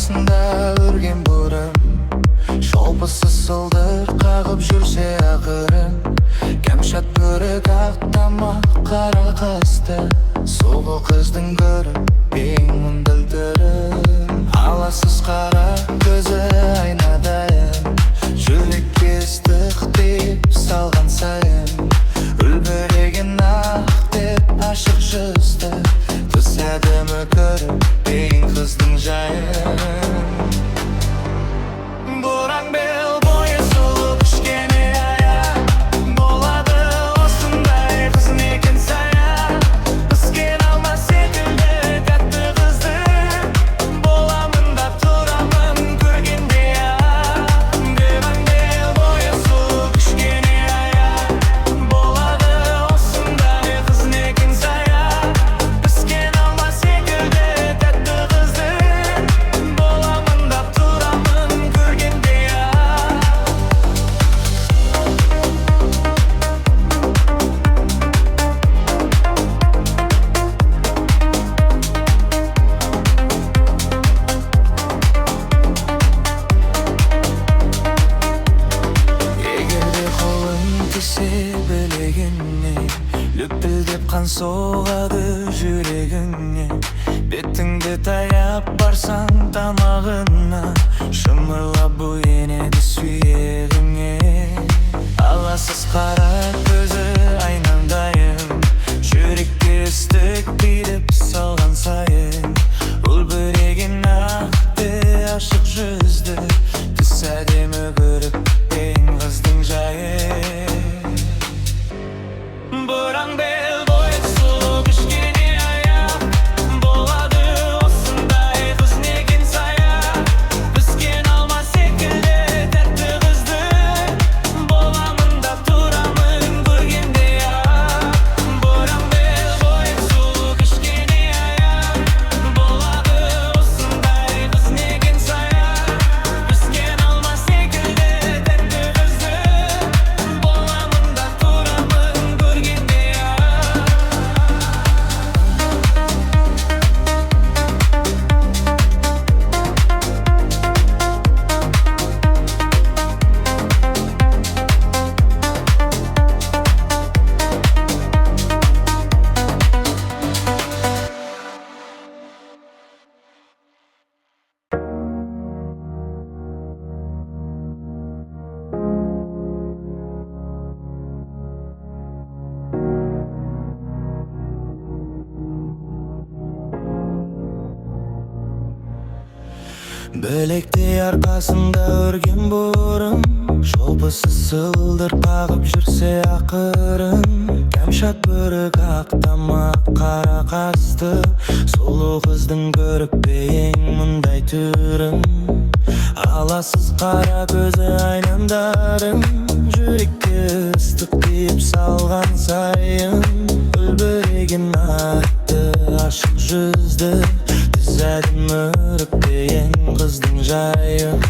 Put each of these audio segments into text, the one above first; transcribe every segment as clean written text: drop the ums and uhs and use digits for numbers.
арқасында өрген бөрім шолпысы сылдыр қағып жүрсе ақырын кәмшат бөрік ақ тамақ қара қасты сұлу қыздың көріп ең мөлдірім аласыз қара көзі айнадайын жүрекке ыстық деп салған сайын үлбіреген ақ деп ашық жүзді түс әдемі көріп ең қыздың жайын бұраң бел бойы сұлу кішкене аяқ болады осындай қыз некен сая піскен алма секілді тәтті қызды боламын да тұрамын көргенде бұраң бел бойы сұлу кішкене аяқ болады осындай қыз некен сая піскен алма секілді тәтті қызды боламын да тұрамын көргенде егерде қолың тисе білегіне лүпілдеп қан соғады жүрегіңе бетіңді таяп барсаң тамағына шымырлап енеді сүйегіңе аласыз қара көзі айнаңдайын жүрекке ыстық билеп салған сайын үлбіреген ақты ашық жүзді түс әдемі көріп ең қыздың жайын бұраң бел бойы сұлу кішкене аяқ болады осындай қыз некен сая піскен алма секілді тәтті қызды боламын да тұрамын көргенде бұраң бел бойы сұлу кішкене аяқ болады осындай қыз некен сая піскен алма секілді тәтті қызды боламын да тұрамын көргенде білекте арқасында өрген бұрым шолпысы сылдыр қағып жүрсе ақырын кәмшат бөрік ақ тамақ қара қасты сұлу қыздың көріп ең мұндай түрін аласыз қара көзі айнамдарың жүрекке ыстық тиіп салған сайын үлбіреген атты ашық жүзді түз әдемі көріп ең қыздың жайын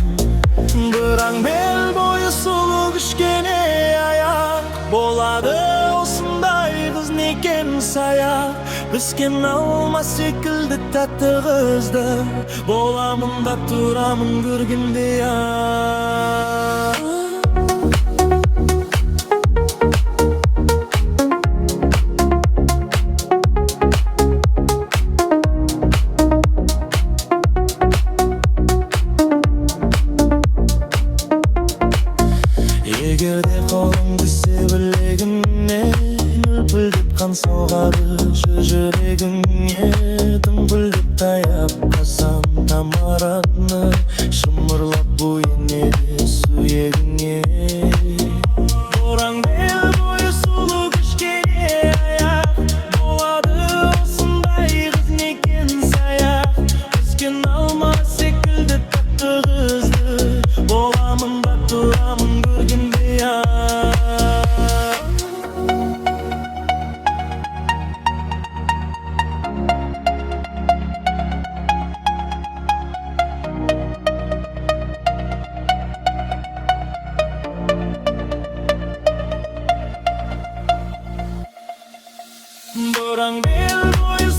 бұраң бел бойы сұлу кішкене аяқ болады осындай қыз некен сая піскен алма секілді тәтті қызды боламын да тұрамын көргенде егерде қолың тисе білегіне лүпілдеп қан соғады жүрегіңе дүмпілдеп таяп қалсаң тамағына шымырлап енеді сүйегіңе бұраң бел бойы сұлу кішкене аяқ болады осындай қыз некен сая піскен алма секілді тәтті қызды боламын да тұрамын көргенде But I'm real boys